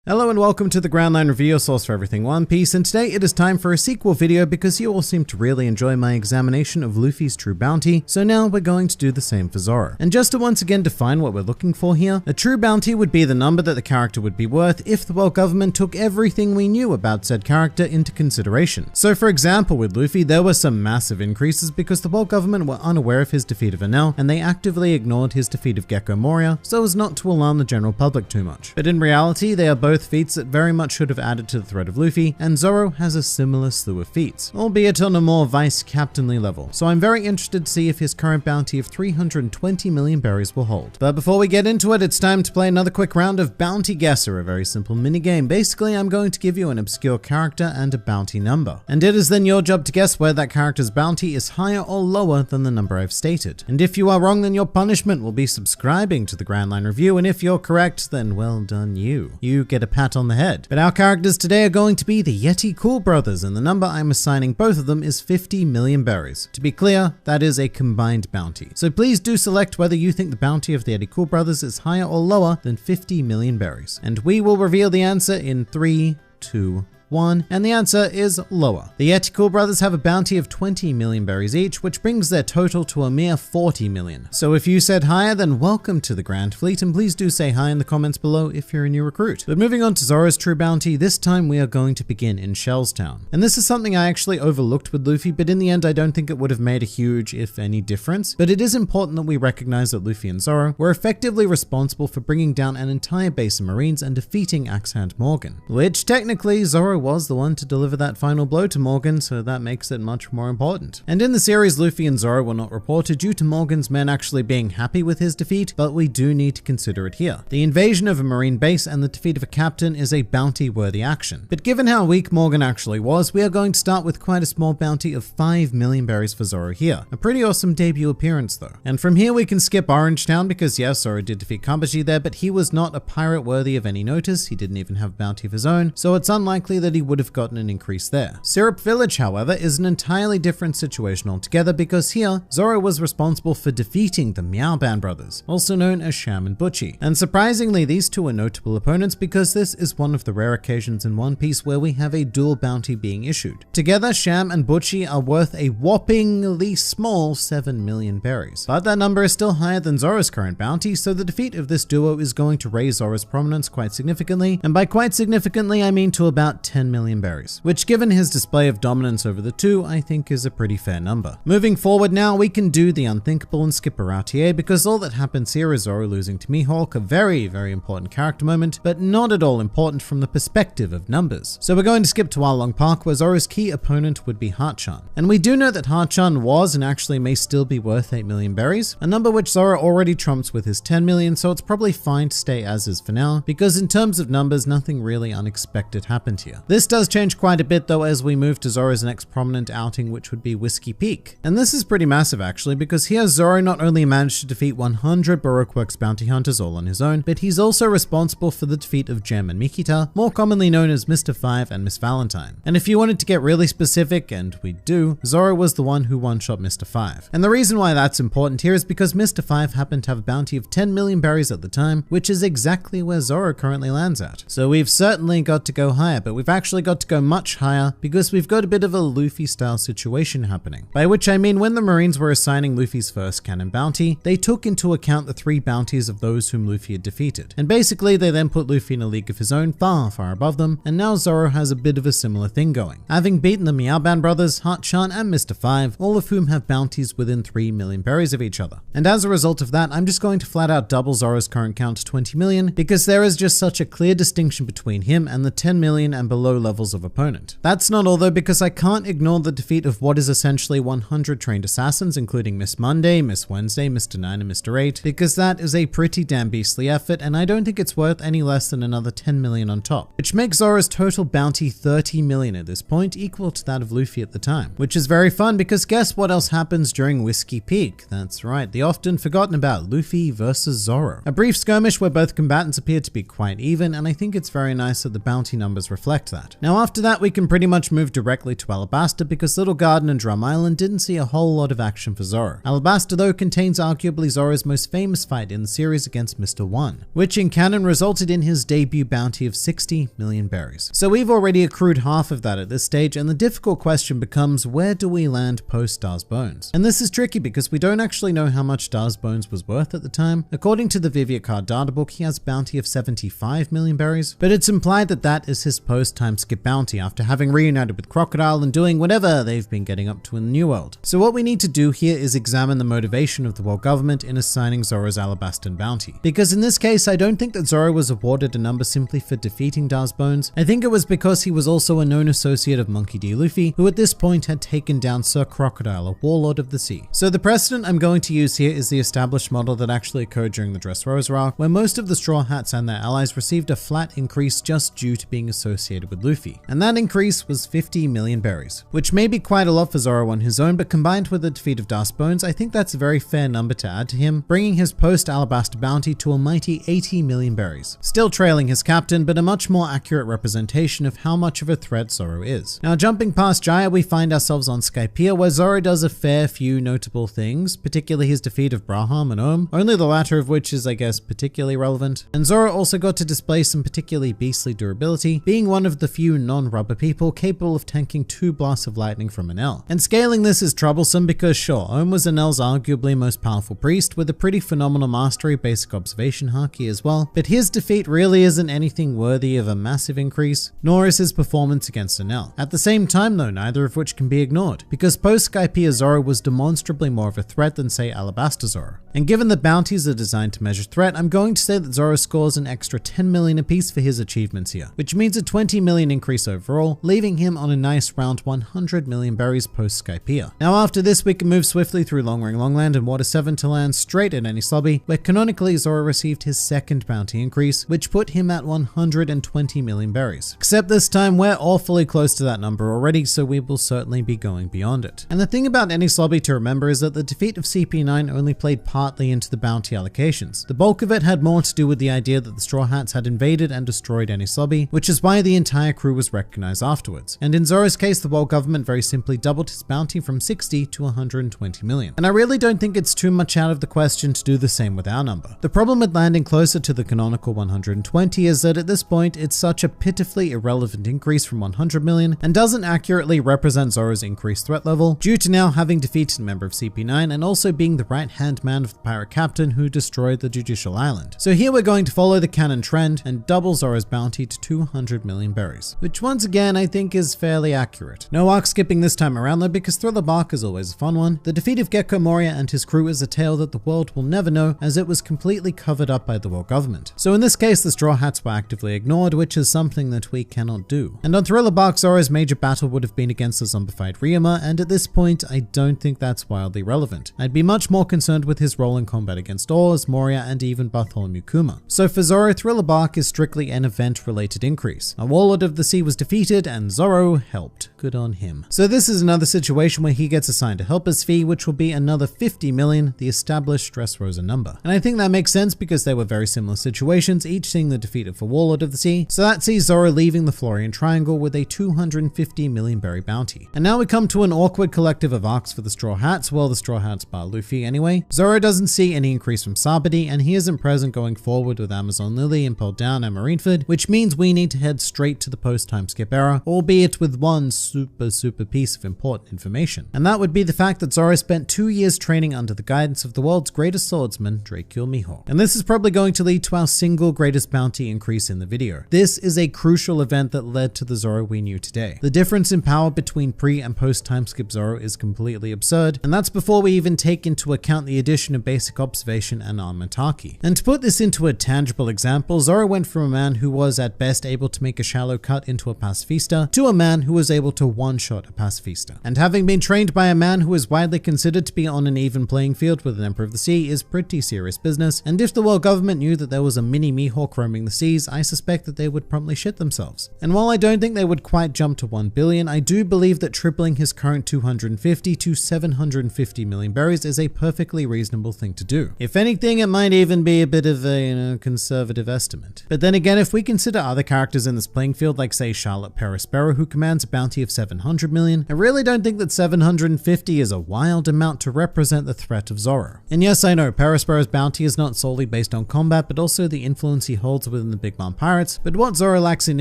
Hello and welcome to the Ground Line Review, your source for everything One Piece, and today it is time for a sequel video because you all seem to really enjoy my examination of Luffy's true bounty, so now we're going to do the same for Zoro. And just to once again define what we're looking for here, a true bounty would be the number that the character would be worth if the world government took everything we knew about said character into consideration. So for example, with Luffy, there were some massive increases because the world government were unaware of his defeat of Enel, and they actively ignored his defeat of Gecko Moria so as not to alarm the general public too much. But in reality, they are both feats that very much should have added to the threat of Luffy, and Zoro has a similar slew of feats, albeit on a more vice captainly level. So I'm very interested to see if his current bounty of 320 million berries will hold. But before we get into it, it's time to play another quick round of Bounty Guesser, a very simple mini game. Basically, I'm going to give you an obscure character and a bounty number, and it is then your job to guess whether that character's bounty is higher or lower than the number I've stated. And if you are wrong, then your punishment will be subscribing to the Ground Line Review, and if you're correct, then well done you. You get a pat on the head. But our characters today are going to be the Yeti Cool Brothers, and the number I'm assigning both of them is 50 million berries. To be clear, that is a combined bounty. So please do select whether you think the bounty of the Yeti Cool Brothers is higher or lower than 50 million berries. And we will reveal the answer in 3, 2, 1, and the answer is lower. The Yeti Cool Brothers have a bounty of 20 million berries each, which brings their total to a mere 40 million. So if you said higher, then welcome to the Grand Fleet, and please do say hi in the comments below if you're a new recruit. But moving on to Zoro's true bounty, this time we are going to begin in Shellstown. And this is something I actually overlooked with Luffy, but in the end I don't think it would have made a huge, if any, difference. But it is important that we recognize that Luffy and Zoro were effectively responsible for bringing down an entire base of Marines and defeating Axe-Hand Morgan, which technically Zoro was the one to deliver that final blow to Morgan, so that makes it much more important. And in the series, Luffy and Zoro were not reported due to Morgan's men actually being happy with his defeat, but we do need to consider it here. The invasion of a Marine base and the defeat of a captain is a bounty-worthy action. But given how weak Morgan actually was, we are going to start with quite a small bounty of 5 million berries for Zoro here. A pretty awesome debut appearance though. And from here we can skip Orange Town because yes, Zoro did defeat Kabaji there, but he was not a pirate worthy of any notice. He didn't even have a bounty of his own, so it's unlikely that he would have gotten an increase there. Syrup Village, however, is an entirely different situation altogether because here, Zoro was responsible for defeating the Meowban brothers, also known as Sham and Butchie. And surprisingly, these two are notable opponents because this is one of the rare occasions in One Piece where we have a dual bounty being issued. Together, Sham and Butchie are worth a whoppingly small 7 million berries. But that number is still higher than Zoro's current bounty, so the defeat of this duo is going to raise Zoro's prominence quite significantly, and by quite significantly I mean to about 10 million berries. Which given his display of dominance over the two, I think is a pretty fair number. Moving forward now, we can do the unthinkable and skip Baratier because all that happens here is Zoro losing to Mihawk, a very, very important character moment, but not at all important from the perspective of numbers. So we're going to skip to Arlong Park where Zoro's key opponent would be Hachan. And we do know that Hachan was and actually may still be worth 8 million berries, a number which Zoro already trumps with his 10 million, so it's probably fine to stay as is for now, because in terms of numbers, nothing really unexpected happened here. This does change quite a bit though as we move to Zoro's next prominent outing, which would be Whiskey Peak. And this is pretty massive actually, because here Zoro not only managed to defeat 100 Baroque Works bounty hunters all on his own, but he's also responsible for the defeat of Gem and Mikita, more commonly known as Mr. Five and Miss Valentine. And if you wanted to get really specific, and we do, Zoro was the one who one-shot Mr. Five. And the reason why that's important here is because Mr. Five happened to have a bounty of 10 million berries at the time, which is exactly where Zoro currently lands at. So we've certainly got to go higher, but we've actually got to go much higher because we've got a bit of a Luffy style situation happening. By which I mean when the Marines were assigning Luffy's first canon bounty, they took into account the 3 bounties of those whom Luffy had defeated. And basically they then put Luffy in a league of his own far, far above them, and now Zoro has a bit of a similar thing going. Having beaten the Meowban brothers, Hachan and Mr. Five, all of whom have bounties within 3 million berries of each other. And as a result of that, I'm just going to flat out double Zoro's current count to 20 million because there is just such a clear distinction between him and the 10 million and below levels of opponent. That's not all though, because I can't ignore the defeat of what is essentially 100 trained assassins, including Miss Monday, Miss Wednesday, Mr. 9, and Mr. 8, because that is a pretty damn beastly effort, and I don't think it's worth any less than another 10 million on top, which makes Zoro's total bounty 30 million at this point, equal to that of Luffy at the time. Which is very fun because guess what else happens during Whiskey Peak? That's right, the often forgotten about Luffy versus Zoro. A brief skirmish where both combatants appear to be quite even, and I think it's very nice that the bounty numbers reflect that. that. Now after that we can pretty much move directly to Alabasta because Little Garden and Drum Island didn't see a whole lot of action for zOrO. Alabasta though contains arguably zOrO's most famous fight in the series against Mr. One, which in canon resulted in his debut bounty of 60 million berries. So we've already accrued half of that at this stage, and the difficult question becomes, where do we land post Star's Bones? And this is tricky because we don't actually know how much Star's Bones was worth at the time. According to the Vivier card databook, he has a bounty of 75 million berries, but it's implied that that is his post time skip bounty after having reunited with Crocodile and doing whatever they've been getting up to in the New World. So what we need to do here is examine the motivation of the world government in assigning zOrO's Alabastan bounty. Because in this case, I don't think that zOrO was awarded a number simply for defeating Dar's Bones. I think it was because he was also a known associate of Monkey D. Luffy, who at this point had taken down Sir Crocodile, a warlord of the sea. So the precedent I'm going to use here is the established model that actually occurred during the Dressrosa arc, where most of the Straw Hats and their allies received a flat increase just due to being associated with Luffy. And that increase was 50 million berries, which may be quite a lot for zOrO on his own, but combined with the defeat of Dar's Bones, I think that's a very fair number to add to him, bringing his post-Alabasta bounty to a mighty 80 million berries. Still trailing his captain, but a much more accurate representation of how much of a threat zOrO is. Now jumping past Jaya, we find ourselves on Skypiea, where zOrO does a fair few notable things, particularly his defeat of Braham and Ohm, only the latter of which is, I guess, particularly relevant. And zOrO also got to display some particularly beastly durability, being one of the few non-rubber people capable of tanking 2 blasts of lightning from Enel. And scaling this is troublesome because sure, Ohm was Enel's arguably most powerful priest with a pretty phenomenal mastery basic observation haki as well, but his defeat really isn't anything worthy of a massive increase, nor is his performance against Enel. At the same time though, neither of which can be ignored, because post-Skypiea zOrO was demonstrably more of a threat than say Alabasta zOrO. And given that bounties are designed to measure threat, I'm going to say that zOrO scores an extra 10 million apiece for his achievements here, which means a 20 million increase overall, leaving him on a nice round 100 million berries post-Skypiea. Now after this we can move swiftly through Long Ring Longland and Water 7 to land straight at Enies Lobby, where canonically zOrO received his second bounty increase, which put him at 120 million berries. Except this time we're awfully close to that number already, so we will certainly be going beyond it. And the thing about Enies Lobby to remember is that the defeat of CP9 only played partly into the bounty allocations. The bulk of it had more to do with the idea that the Straw Hats had invaded and destroyed Enies Lobby, which is why the entire crew was recognized afterwards. And in zOrO's case, the world government very simply doubled his bounty from 60 to 120 million. And I really don't think it's too much out of the question to do the same with our number. The problem with landing closer to the canonical 120 is that at this point, it's such a pitifully irrelevant increase from 100 million and doesn't accurately represent zOrO's increased threat level, due to now having defeated a member of CP9 and also being the right-hand man of the pirate captain who destroyed the Judicial Island. So here we're going to follow the canon trend and double zOrO's bounty to 200 million berries, which once again I think is fairly accurate. No arc skipping this time around though, because Thriller Bark is always a fun one. The defeat of Gecko Moria and his crew is a tale that the world will never know, as it was completely covered up by the world government. So in this case, the Straw Hats were actively ignored, which is something that we cannot do. And on Thriller Bark, zOrO's major battle would have been against the zombified Ryuma, and at this point, I don't think that's wildly relevant. I'd be much more concerned with his role in combat against Oars, Moria, and even Bartholomew Kuma. So for zOrO, Thriller Bark is strictly an event-related increase. A Warlord of the Sea was defeated, and zOrO helped. Good on him. So this is another situation where he gets assigned a helper's fee, which will be another 50 million, the established Dressrosa number. And I think that makes sense because they were very similar situations, each seeing the defeat of a Warlord of the Sea. So that sees zOrO leaving the Florian Triangle with a 250 million berry bounty. And now we come to an awkward collective of arcs for the Straw Hats, well the Straw Hats bar Luffy anyway. zOrO doesn't see any increase from Sabadi, and he isn't present going forward with Amazon Lily, Impel Down, and Marineford, which means we need to head straight to the post-time skip era, albeit with one super piece of important information. And that would be the fact that zOrO spent 2 years training under the guidance of the world's greatest swordsman, Dracul Mihawk. And this is probably going to lead to our single greatest bounty increase in the video. This is a crucial event that led to the zOrO we knew today. The difference in power between pre and post time skip zOrO is completely absurd, and that's before we even take into account the addition of basic observation and armament haki. And to put this into a tangible example, zOrO went from a man who was at best able to make a shallow cut into a pacifista to a man who was able to one-shot a pacifista. And having been trained by a man who is widely considered to be on an even playing field with an Emperor of the Sea is pretty serious business, and if the world government knew that there was a mini Mihawk roaming the seas, I suspect that they would promptly shit themselves. And while I don't think they would quite jump to 1 billion, I do believe that tripling his current 250 to 750 million berries is a perfectly reasonable thing to do. If anything, it might even be a bit of a conservative estimate. But then again, if we consider other characters in this playing field like say Charlotte Perospero, who commands a bounty of 700 million, I really don't think that 750 is a wild amount to represent the threat of zOrO. And yes, I know Perospero's bounty is not solely based on combat, but also the influence he holds within the Big Mom Pirates, but what zOrO lacks in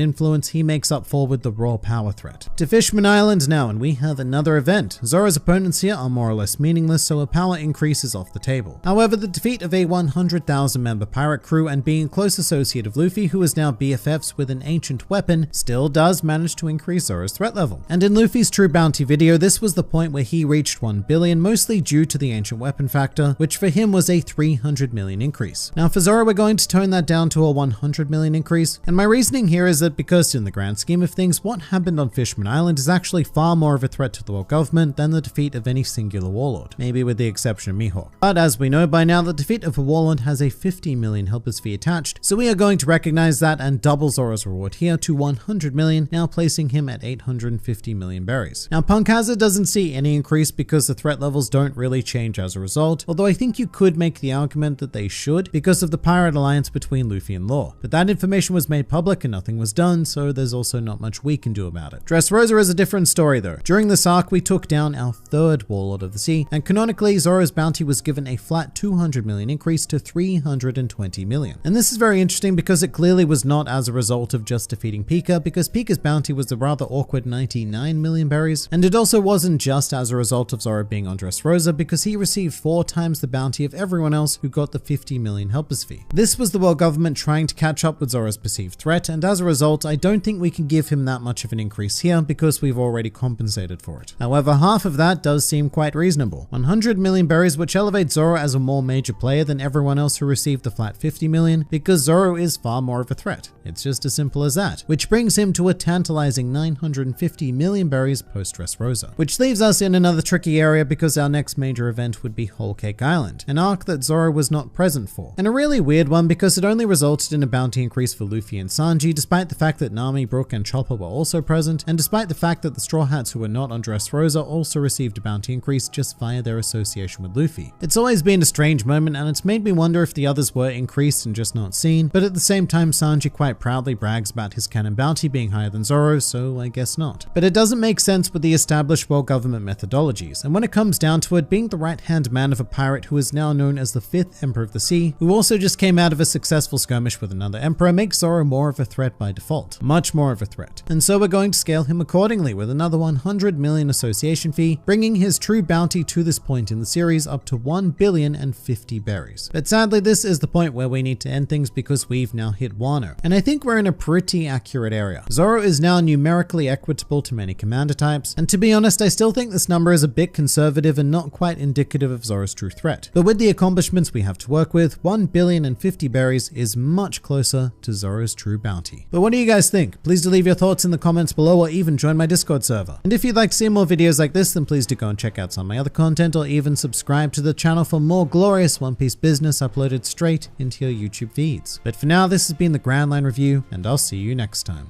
influence, he makes up for with the raw power threat. To Fishman Island now, and we have another event. zOrO's opponents here are more or less meaningless, so a power increase is off the table. However, the defeat of a 100,000 member pirate crew and being a close associate of Luffy, who is now BFFs with an ancient weapon, still does manage to increase zOrO's threat level. And in Luffy's true bounty video, this was the point where he reached 1 billion, mostly due to the ancient weapon factor, which for him was a 300 million increase. Now for zOrO, we're going to tone that down to a 100 million increase, and my reasoning here is that because in the grand scheme of things, what happened on Fishman Island is actually far more of a threat to the world government than the defeat of any singular warlord, maybe with the exception of Mihawk. But as we know by now, the defeat of a warlord has a 50 million helpers fee attached, so we are going to recognize that and double zOrO's reward here to 100 million, now placing him at 850 million berries. Now Punk Hazard doesn't see any increase because the threat levels don't really change as a result, although I think you could make the argument that they should because of the pirate alliance between Luffy and Law. But that information was made public and nothing was done, so there's also not much we can do about it. Dressrosa is a different story though. During this arc, we took down our third warlord of the sea, and canonically zOrO's bounty was given a flat 200 million increase to 320 million. And this is very interesting because it clearly was not as a result of just defeating Pika, because Pika's bounty was a rather awkward 99 million berries, and it also wasn't just as a result of zOrO being on Dressrosa, because he received 4 times the bounty of everyone else who got the 50 million helpers fee. This was the world government trying to catch up with zOrO's perceived threat, and as a result, I don't think we can give him that much of an increase here because we've already compensated for it. However, half of that does seem quite reasonable. 100 million berries, which elevates zOrO as a more major player than everyone else who received the flat 50 million, because zOrO is far more of a threat. It's just as simple as that, which brings him to a tantalizing 950 million berries post Dressrosa, which leaves us in another tricky area because our next major event would be Whole Cake Island, an arc that zOrO was not present for, and a really weird one because it only resulted in a bounty increase for Luffy and Sanji, despite the fact that Nami, Brook, and Chopper were also present, and despite the fact that the Straw Hats who were not on Dressrosa also received a bounty increase just via their association with Luffy. It's always been a strange moment, and it's made me wonder if the others were increased and just not seen, but at the same time Sanji quite proudly brags about his canon bounty being higher than zOrO, so I guess not. But it doesn't make sense with the established world government methodologies, and when it comes down to it, being the right-hand man of a pirate who is now known as the 5th Emperor of the Sea, who also just came out of a successful skirmish with another emperor, makes zOrO more of a threat by default. Much more of a threat. And so we're going to scale him accordingly with another 100 million association fee, bringing his true bounty to this point in the series up to 1 billion and 50 berries. But sadly, this is the point where we need to end things because we've now hit Wano, and I think we're in a pretty accurate area. zOrO is now numerically equitable to many commander types, and to be honest, I still think this number is a bit conservative and not quite indicative of zOrO's true threat. But with the accomplishments we have to work with, 1 billion and 50 berries is much closer to zOrO's true bounty. But what do you guys think? Please do leave your thoughts in the comments below or even join my Discord server. And if you'd like to see more videos like this, then please do go and check out some of my other content or even subscribe to the channel for more glorious One Piece business uploaded straight into your YouTube feeds. But for now, this has been the Grand Line Review, and I'll see you next time.